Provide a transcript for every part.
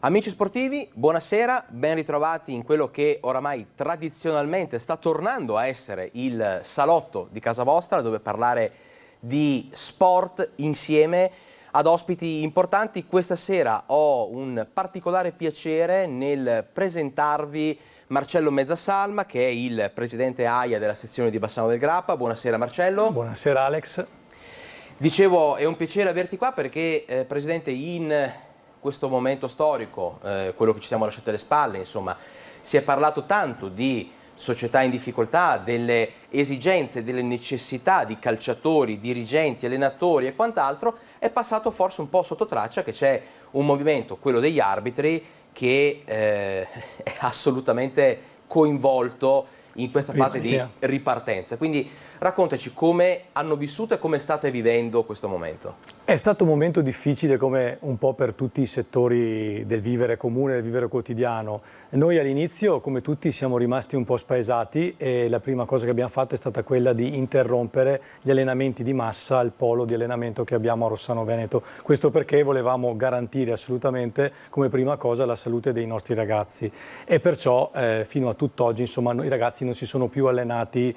Amici sportivi, buonasera, ben ritrovati in quello che oramai tradizionalmente sta tornando a essere il salotto di casa vostra, dove parlare di sport insieme ad ospiti importanti. Questa sera ho un particolare piacere nel presentarvi Marcello Mezzasalma, che è il presidente AIA della sezione di Bassano del Grappa. Buonasera Marcello. Buonasera Alex. Dicevo, è un piacere averti qua perché, Presidente, in questo momento storico, quello che ci siamo lasciati alle spalle, insomma, si è parlato tanto di società in difficoltà, delle esigenze, delle necessità di calciatori, dirigenti, allenatori e quant'altro. È passato forse un po' sotto traccia che c'è un movimento, quello degli arbitri, che è assolutamente coinvolto in questa fase di ripartenza. Quindi raccontaci come hanno vissuto e come state vivendo questo momento. È stato un momento difficile, come un po' per tutti i settori del vivere comune, del vivere quotidiano. Noi all'inizio, come tutti, siamo rimasti un po' spaesati e la prima cosa che abbiamo fatto è stata quella di interrompere gli allenamenti di massa al polo di allenamento che abbiamo a Rossano Veneto. Questo perché volevamo garantire assolutamente come prima cosa la salute dei nostri ragazzi e perciò fino a tutt'oggi insomma i ragazzi non si sono più allenati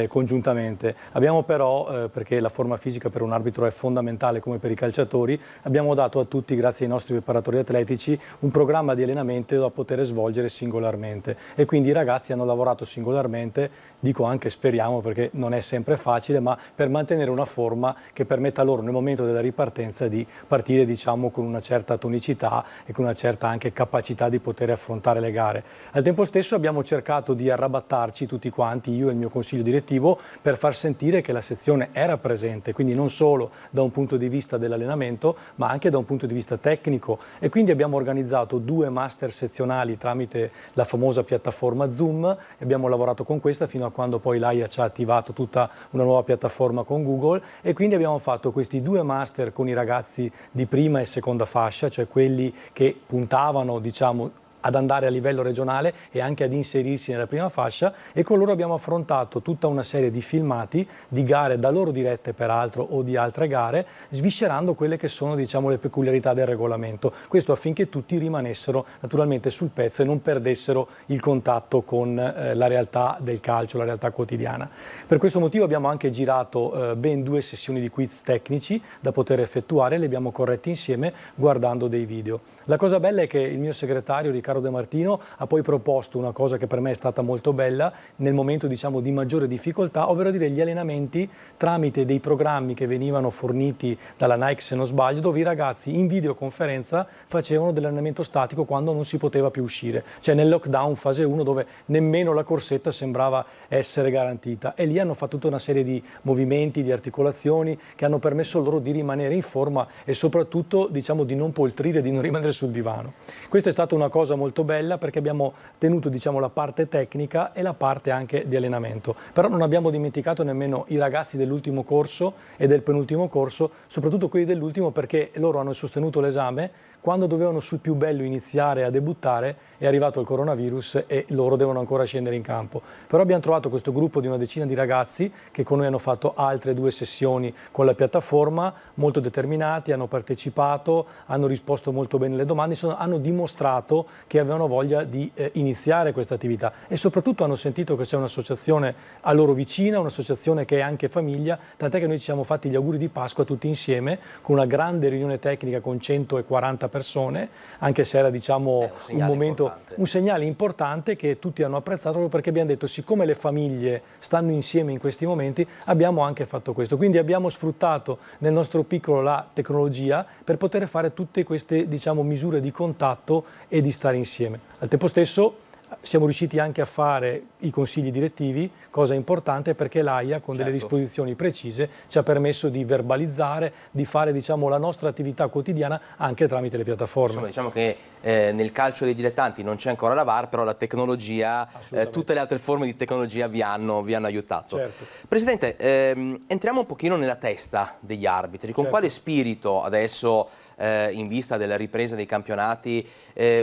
congiuntamente. Abbiamo però, perché la forma fisica per un arbitro è fondamentale come per i calciatori, abbiamo dato a tutti, grazie ai nostri preparatori atletici, un programma di allenamento da poter svolgere singolarmente e quindi i ragazzi hanno lavorato singolarmente, dico anche speriamo perché non è sempre facile, ma per mantenere una forma che permetta loro nel momento della ripartenza di partire diciamo con una certa tonicità e con una certa anche capacità di poter affrontare le gare. Al tempo stesso abbiamo cercato di arrabattarci tutti quanti, io e il mio consiglio direttivo, per far sentire che la sezione era presente, quindi non solo da un punto di vista dell'allenamento ma anche da un punto di vista tecnico e quindi abbiamo organizzato 2 master sezionali tramite la famosa piattaforma Zoom e abbiamo lavorato con questa fino a quando poi l'AIA ci ha attivato tutta una nuova piattaforma con Google e quindi abbiamo fatto questi 2 master con i ragazzi di prima e seconda fascia, cioè quelli che puntavano diciamo ad andare a livello regionale e anche ad inserirsi nella prima fascia e con loro abbiamo affrontato tutta una serie di filmati di gare da loro dirette peraltro o di altre gare, sviscerando quelle che sono diciamo le peculiarità del regolamento. Questo affinché tutti rimanessero naturalmente sul pezzo e non perdessero il contatto con la realtà del calcio, la realtà quotidiana. Per questo motivo abbiamo anche girato ben 2 sessioni di quiz tecnici da poter effettuare, le abbiamo corretti insieme guardando dei video. La cosa bella è che il mio segretario Riccardo De Martino ha poi proposto una cosa che per me è stata molto bella nel momento diciamo di maggiore difficoltà, ovvero dire gli allenamenti tramite dei programmi che venivano forniti dalla Nike se non sbaglio, dove i ragazzi in videoconferenza facevano dell'allenamento statico quando non si poteva più uscire, cioè nel lockdown fase 1 dove nemmeno la corsetta sembrava essere garantita e lì hanno fatto tutta una serie di movimenti, di articolazioni che hanno permesso loro di rimanere in forma e soprattutto diciamo di non poltrire, di non rimanere sul divano. Questa è stata una cosa molto bella perché abbiamo tenuto diciamo la parte tecnica e la parte anche di allenamento, però non abbiamo dimenticato nemmeno i ragazzi dell'ultimo corso e del penultimo corso, soprattutto quelli dell'ultimo perché loro hanno sostenuto l'esame quando dovevano sul più bello iniziare a debuttare è arrivato il coronavirus e loro devono ancora scendere in campo. Però abbiamo trovato questo gruppo di una decina di ragazzi che con noi hanno fatto altre 2 sessioni con la piattaforma, molto determinati, hanno partecipato, hanno risposto molto bene alle domande, hanno dimostrato che avevano voglia di iniziare questa attività e soprattutto hanno sentito che c'è un'associazione a loro vicina, un'associazione che è anche famiglia, tant'è che noi ci siamo fatti gli auguri di Pasqua tutti insieme con una grande riunione tecnica con 140 persone, anche se era diciamo un momento, un segnale importante che tutti hanno apprezzato proprio perché abbiamo detto siccome le famiglie stanno insieme in questi momenti abbiamo anche fatto questo, quindi abbiamo sfruttato nel nostro piccolo la tecnologia per poter fare tutte queste diciamo misure di contatto e di stare insieme. Al tempo stesso siamo riusciti anche a fare i consigli direttivi, cosa importante perché l'AIA con delle disposizioni precise ci ha permesso di verbalizzare, di fare diciamo, la nostra attività quotidiana anche tramite le piattaforme. Insomma, diciamo che nel calcio dei dilettanti non c'è ancora la VAR, però la tecnologia, tutte le altre forme di tecnologia vi hanno aiutato. Certo. Presidente, entriamo un pochino nella testa degli arbitri, con quale spirito adesso in vista della ripresa dei campionati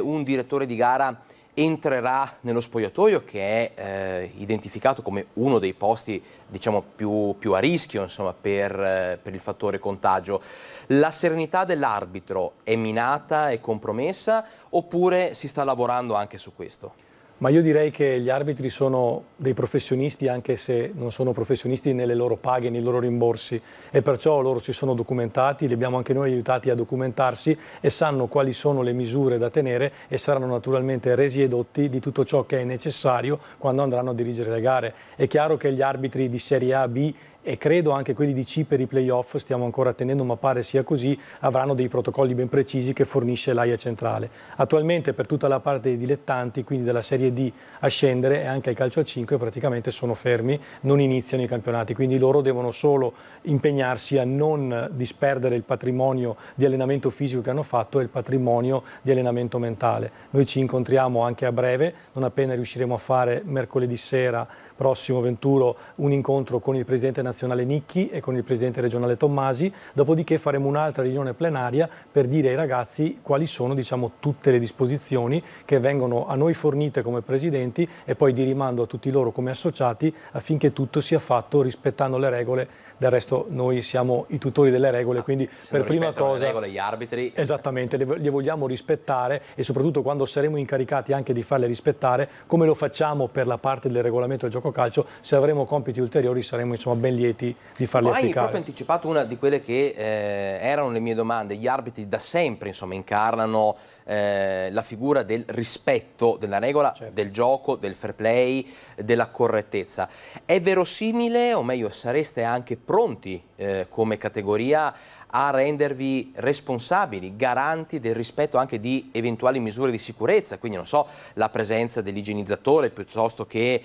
un direttore di gara entrerà nello spogliatoio, che è identificato come uno dei posti, diciamo, più a rischio, insomma, per il fattore contagio. La serenità dell'arbitro è minata, è compromessa, oppure si sta lavorando anche su questo? Ma io direi che gli arbitri sono dei professionisti, anche se non sono professionisti nelle loro paghe, nei loro rimborsi, e perciò loro si sono documentati, li abbiamo anche noi aiutati a documentarsi e sanno quali sono le misure da tenere e saranno naturalmente resi edotti di tutto ciò che è necessario quando andranno a dirigere le gare. È chiaro che gli arbitri di Serie A, B e credo anche quelli di C per i playoff, stiamo ancora attendendo ma pare sia così, avranno dei protocolli ben precisi che fornisce l'AIA centrale. Attualmente per tutta la parte dei dilettanti, quindi dalla Serie D a scendere e anche il calcio a 5, praticamente sono fermi, non iniziano i campionati, quindi loro devono solo impegnarsi a non disperdere il patrimonio di allenamento fisico che hanno fatto e il patrimonio di allenamento mentale. Noi ci incontriamo anche a breve, non appena riusciremo a fare mercoledì sera prossimo 21 un incontro con il presidente nazionale Nicchi e con il presidente regionale Tommasi, dopodiché faremo un'altra riunione plenaria per dire ai ragazzi quali sono, diciamo, tutte le disposizioni che vengono a noi fornite come presidenti e poi di rimando a tutti loro come associati affinché tutto sia fatto rispettando le regole. Del resto noi siamo i tutori delle regole, quindi per prima cosa le regole, gli arbitri, esattamente, le vogliamo rispettare e soprattutto quando saremo incaricati anche di farle rispettare, come lo facciamo per la parte del regolamento del gioco calcio, se avremo compiti ulteriori saremo, insomma, ben lieti di farli applicare. Hai proprio anticipato una di quelle che erano le mie domande. Gli arbitri da sempre, insomma, incarnano la figura del rispetto della regola, certo, del gioco, del fair play, della correttezza. È verosimile, o meglio sareste anche pronti come categoria a rendervi responsabili, garanti del rispetto anche di eventuali misure di sicurezza, quindi non so, la presenza dell'igienizzatore piuttosto che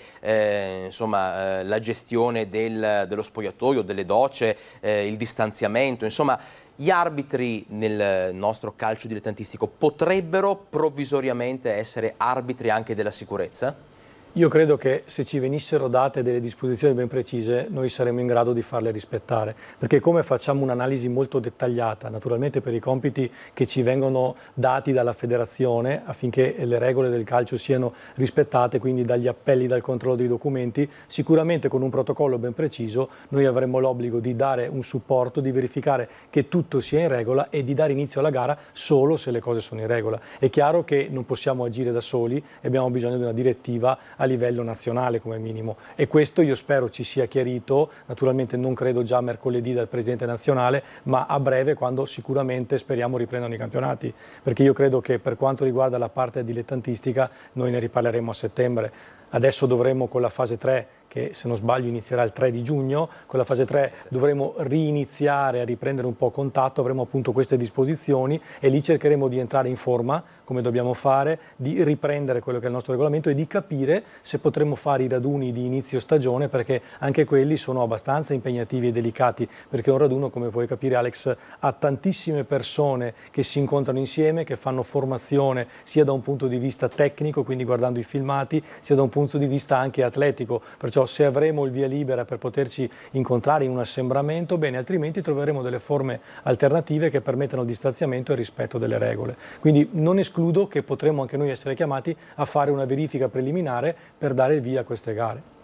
insomma, la gestione dello spogliatoio, delle docce, il distanziamento, insomma gli arbitri nel nostro calcio dilettantistico potrebbero provvisoriamente essere arbitri anche della sicurezza? Io credo che se ci venissero date delle disposizioni ben precise noi saremmo in grado di farle rispettare, perché come facciamo un'analisi molto dettagliata, naturalmente per i compiti che ci vengono dati dalla federazione affinché le regole del calcio siano rispettate, quindi dagli appelli, dal controllo dei documenti, sicuramente con un protocollo ben preciso noi avremmo l'obbligo di dare un supporto, di verificare che tutto sia in regola e di dare inizio alla gara solo se le cose sono in regola. È chiaro che non possiamo agire da soli e abbiamo bisogno di una direttiva a livello nazionale come minimo e questo io spero ci sia chiarito, naturalmente non credo già mercoledì dal Presidente nazionale, ma a breve quando sicuramente speriamo riprendano i campionati, perché io credo che per quanto riguarda la parte dilettantistica noi ne riparleremo a settembre. Adesso dovremo con la fase 3, che se non sbaglio inizierà il 3 di giugno, con la fase 3 dovremo riniziare a riprendere un po' contatto, avremo appunto queste disposizioni e lì cercheremo di entrare in forma, come dobbiamo fare, di riprendere quello che è il nostro regolamento e di capire se potremo fare i raduni di inizio stagione, perché anche quelli sono abbastanza impegnativi e delicati, perché un raduno, come puoi capire Alex, ha tantissime persone che si incontrano insieme, che fanno formazione sia da un punto di vista tecnico, quindi guardando i filmati, sia da un punto di vista anche atletico, perciò se avremo il via libera per poterci incontrare in un assembramento, bene, altrimenti troveremo delle forme alternative che permettano il distanziamento e il rispetto delle regole. Quindi non escludo che potremo anche noi essere chiamati a fare una verifica preliminare per dare il via a queste gare.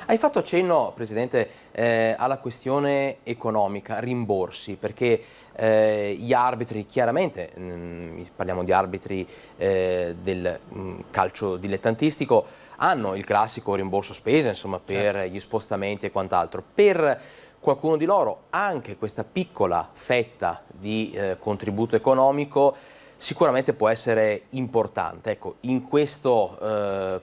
Hai fatto accenno, Presidente, alla questione economica, rimborsi, perché gli arbitri, chiaramente, parliamo di arbitri del calcio dilettantistico, hanno il classico rimborso spese, insomma, per gli spostamenti e quant'altro. Per qualcuno di loro anche questa piccola fetta di contributo economico sicuramente può essere importante. Ecco, in questo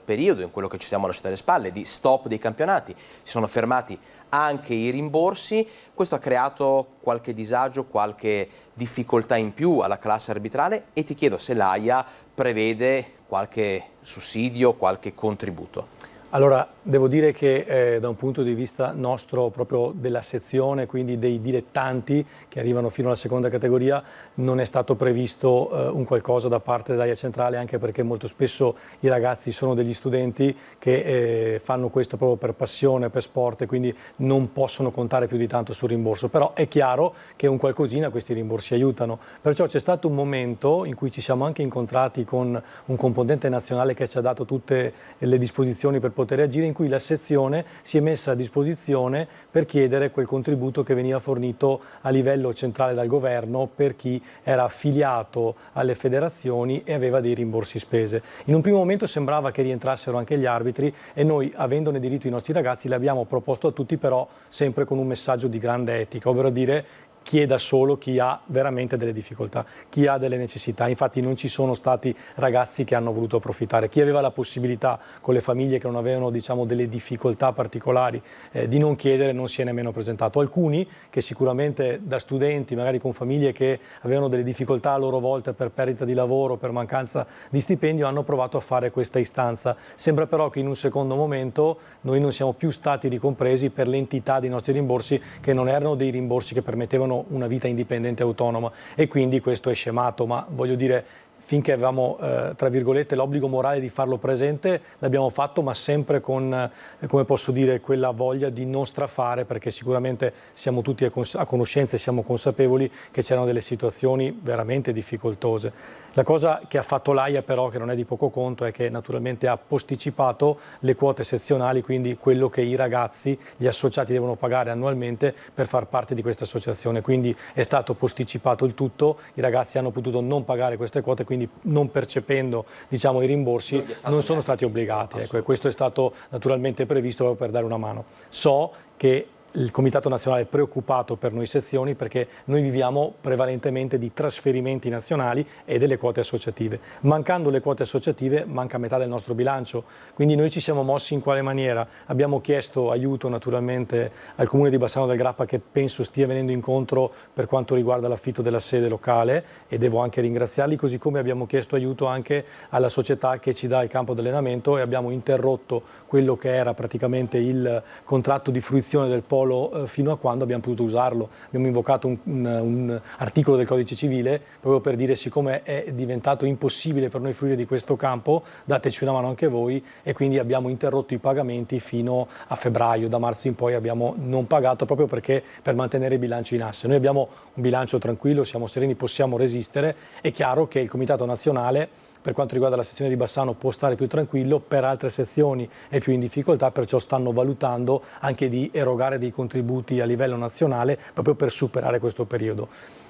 periodo, in quello che ci siamo lasciati alle spalle, di stop dei campionati, si sono fermati anche i rimborsi. Questo ha creato qualche disagio, qualche difficoltà in più alla classe arbitrale e ti chiedo se l'AIA prevede qualche sussidio, qualche contributo. Allora, devo dire che da un punto di vista nostro, proprio della sezione, quindi dei dilettanti che arrivano fino alla seconda categoria, non è stato previsto un qualcosa da parte dell'AIA centrale, anche perché molto spesso i ragazzi sono degli studenti che fanno questo proprio per passione, per sport, e quindi non possono contare più di tanto sul rimborso. Però è chiaro che un qualcosina questi rimborsi aiutano. Perciò c'è stato un momento in cui ci siamo anche incontrati con un componente nazionale che ci ha dato tutte le disposizioni per poter agire, in cui la sezione si è messa a disposizione per chiedere quel contributo che veniva fornito a livello centrale dal governo per chi era affiliato alle federazioni e aveva dei rimborsi spese. In un primo momento sembrava che rientrassero anche gli arbitri e noi, avendone diritto i nostri ragazzi, l'abbiamo proposto a tutti, però sempre con un messaggio di grande etica, ovvero dire: chieda solo chi ha veramente delle difficoltà, chi ha delle necessità. Infatti non ci sono stati ragazzi che hanno voluto approfittare. Chi aveva la possibilità, con le famiglie che non avevano, diciamo, delle difficoltà particolari, di non chiedere, non si è nemmeno presentato. Alcuni che sicuramente da studenti, magari con famiglie che avevano delle difficoltà a loro volta per perdita di lavoro, per mancanza di stipendio, hanno provato a fare questa istanza. Sembra però che in un secondo momento noi non siamo più stati ricompresi per l'entità dei nostri rimborsi, che non erano dei rimborsi che permettevano una vita indipendente e autonoma, e quindi questo è scemato, ma voglio dire, finché avevamo, tra virgolette, l'obbligo morale di farlo presente, l'abbiamo fatto, ma sempre con, come posso dire, quella voglia di non strafare, perché sicuramente siamo tutti a conoscenza e siamo consapevoli che c'erano delle situazioni veramente difficoltose. La cosa che ha fatto l'AIA però, che non è di poco conto, è che naturalmente ha posticipato le quote sezionali, quindi quello che i ragazzi, gli associati devono pagare annualmente per far parte di questa associazione. Quindi è stato posticipato il tutto, i ragazzi hanno potuto non pagare queste quote, quindi non percependo, diciamo, i rimborsi non sono stati obbligati. Ecco, e questo è stato naturalmente previsto proprio per dare una mano. So che il Comitato Nazionale è preoccupato per noi sezioni, perché noi viviamo prevalentemente di trasferimenti nazionali e delle quote associative. Mancando le quote associative manca metà del nostro bilancio, quindi noi ci siamo mossi in quale maniera? Abbiamo chiesto aiuto naturalmente al Comune di Bassano del Grappa, che penso stia venendo incontro per quanto riguarda l'affitto della sede locale, e devo anche ringraziarli, così come abbiamo chiesto aiuto anche alla società che ci dà il campo di allenamento, e abbiamo interrotto quello che era praticamente il contratto di fruizione del polo fino a quando abbiamo potuto usarlo. Abbiamo invocato un articolo del Codice Civile proprio per dire: siccome è diventato impossibile per noi fruire di questo campo, dateci una mano anche voi, e quindi abbiamo interrotto i pagamenti fino a febbraio. Da marzo in poi abbiamo non pagato, proprio perché per mantenere il bilancio in asse. Noi abbiamo un bilancio tranquillo, siamo sereni, possiamo resistere. È chiaro che il Comitato Nazionale, per quanto riguarda la sezione di Bassano, può stare più tranquillo, per altre sezioni è più in difficoltà, perciò stanno valutando anche di erogare dei contributi a livello nazionale proprio per superare questo periodo.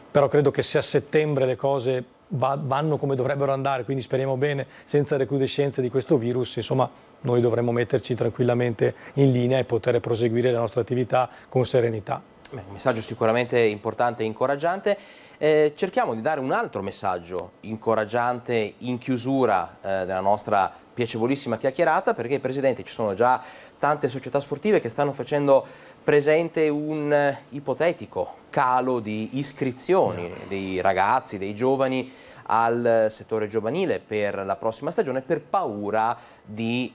Però credo che se a settembre le cose vanno come dovrebbero andare, quindi speriamo bene, senza recrudescenze di questo virus, insomma, noi dovremmo metterci tranquillamente in linea e poter proseguire la nostra attività con serenità. Un messaggio sicuramente importante e incoraggiante. Cerchiamo di dare un altro messaggio incoraggiante in chiusura della nostra piacevolissima chiacchierata, perché, Presidente, ci sono già tante società sportive che stanno facendo presente un ipotetico calo di iscrizioni dei ragazzi, dei giovani al settore giovanile per la prossima stagione, per paura di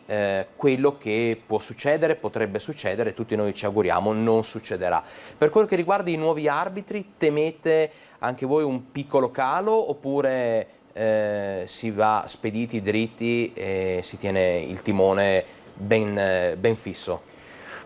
quello che può succedere, potrebbe succedere, tutti noi ci auguriamo non succederà. Per quello che riguarda i nuovi arbitri, temete anche voi un piccolo calo, oppure si va spediti dritti e si tiene il timone ben fisso?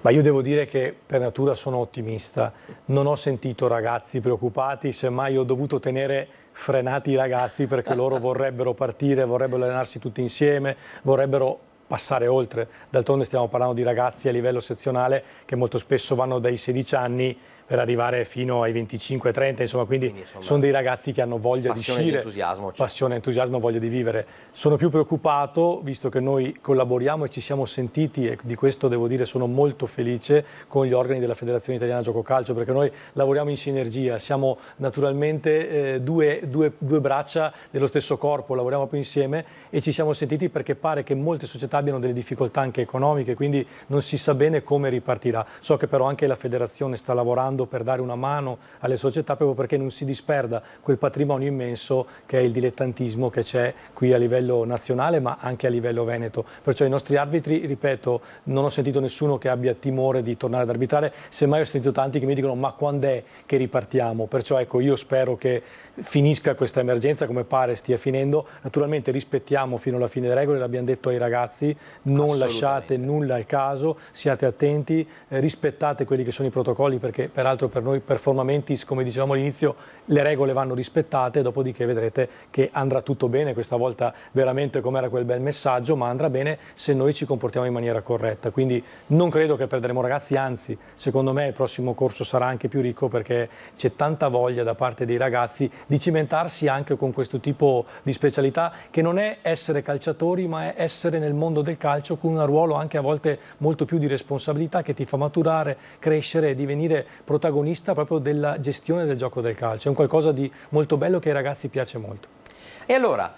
Ma io devo dire che per natura sono ottimista, non ho sentito ragazzi preoccupati, semmai ho dovuto tenere frenati i ragazzi perché loro vorrebbero partire, vorrebbero allenarsi tutti insieme, vorrebbero passare oltre. D'altronde stiamo parlando di ragazzi a livello sezionale che molto spesso vanno dai 16 anni per arrivare fino ai 25-30, insomma, quindi sono dei ragazzi che hanno voglia di uscire, entusiasmo, passione, entusiasmo, voglia di vivere. Sono più preoccupato, visto che noi collaboriamo e ci siamo sentiti, e di questo devo dire sono molto felice, con gli organi della Federazione Italiana Gioco Calcio, perché noi lavoriamo in sinergia, siamo naturalmente due braccia dello stesso corpo, lavoriamo più insieme, e ci siamo sentiti perché pare che molte società abbiano delle difficoltà anche economiche, quindi non si sa bene come ripartirà. So che però anche la Federazione sta lavorando lavorando per dare una mano alle società proprio perché non si disperda quel patrimonio immenso che è il dilettantismo che c'è qui a livello nazionale ma anche a livello veneto. Perciò i nostri arbitri, ripeto, non ho sentito nessuno che abbia timore di tornare ad arbitrare, semmai ho sentito tanti che mi dicono ma quando è che ripartiamo? Perciò ecco, io spero che finisca questa emergenza come pare stia finendo. Naturalmente rispettiamo fino alla fine le regole, l'abbiamo detto ai ragazzi, non lasciate nulla al caso, siate attenti, rispettate quelli che sono i protocolli perché peraltro per noi performa mentis, come dicevamo all'inizio, le regole vanno rispettate, dopodiché vedrete che andrà tutto bene, questa volta veramente come era quel bel messaggio, ma andrà bene se noi ci comportiamo in maniera corretta. Quindi non credo che perderemo ragazzi, anzi secondo me il prossimo corso sarà anche più ricco perché c'è tanta voglia da parte dei ragazzi di cimentarsi anche con questo tipo di specialità che non è essere calciatori ma è essere nel mondo del calcio con un ruolo anche a volte molto più di responsabilità che ti fa maturare, crescere e divenire protagonista proprio della gestione del gioco del calcio. È un qualcosa di molto bello che ai ragazzi piace molto. E allora,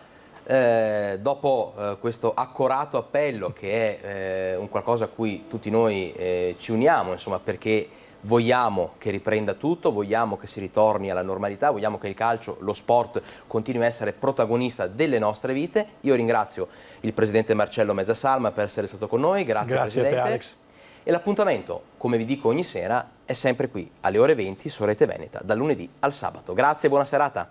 dopo questo accorato appello che è un qualcosa a cui tutti noi ci uniamo, insomma, perché vogliamo che riprenda tutto, vogliamo che si ritorni alla normalità, vogliamo che il calcio, lo sport continui a essere protagonista delle nostre vite. Io ringrazio il presidente Marcello Mezzasalma per essere stato con noi, grazie Presidente. A te, Alex. E l'appuntamento, come vi dico ogni sera, è sempre qui alle ore 20 su Rete Veneta, dal lunedì al sabato. Grazie e buona serata.